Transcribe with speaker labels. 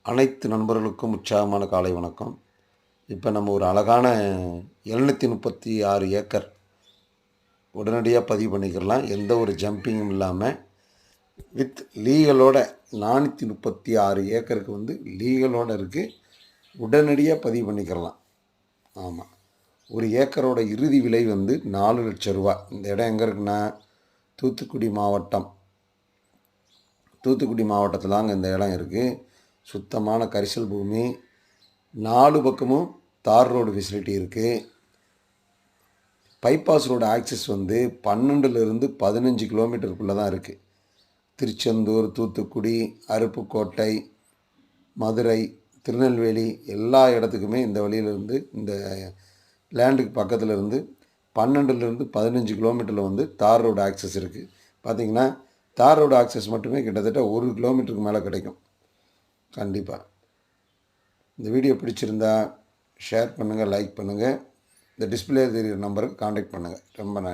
Speaker 1: அனைத்து நண்பர்களுக்கும் உற்சாகமான காலை வணக்கம். இப்போ நம்ம ஒரு அழகான 736 ஏக்கர் உடனடியாக பதிவு பண்ணிக்கிறலாம். எந்த ஒரு ஜம்பிங்கும் இல்லாமல் வித் லீகலோட 436 ஏக்கருக்கு லீகலோடு இருக்குது. உடனடியாக பதிவு பண்ணிக்கிறலாம். ஆமாம், ஒரு ஏக்கரோட இறுதி விலை 4 லட்சம் ரூபா. இந்த இடம் எங்கே இருக்குன்னா தூத்துக்குடி மாவட்டத்தில் தாங்க இந்த இடம் இருக்குது. சுத்தமான கரிசல் பூமி, 4 பக்கமும் தார் ரோடு ஃபெசிலிட்டி இருக்குது. பைபாஸ் ரோடு ஆக்சஸ் 12லிருந்து 15 கிலோமீட்டருக்குள்ளே தான் இருக்குது. திருச்செந்தூர், தூத்துக்குடி, அருப்புக்கோட்டை, மதுரை, திருநெல்வேலி எல்லா இடத்துக்குமே இந்த வழியிலிருந்து, இந்த லேண்டுக்கு பக்கத்தில் இருந்து 12லிருந்து 15 கிலோமீட்டரில் தார் ரோடு ஆக்சஸ் இருக்குது. பார்த்திங்கன்னா தார் ரோடு ஆக்சஸ் மட்டுமே கிட்டத்தட்ட 1 கிலோமீட்டருக்கு மேலே கிடைக்கும். கண்டிப்பாக இந்த வீடியோ பிடிச்சிருந்தா ஷேர் பண்ணுங்கள், லைக் பண்ணுங்கள். இந்த டிஸ்பிளே தெரிகிற நம்பருக்கு காண்டாக்ட் பண்ணுங்கள். ரொம்ப நன்றி.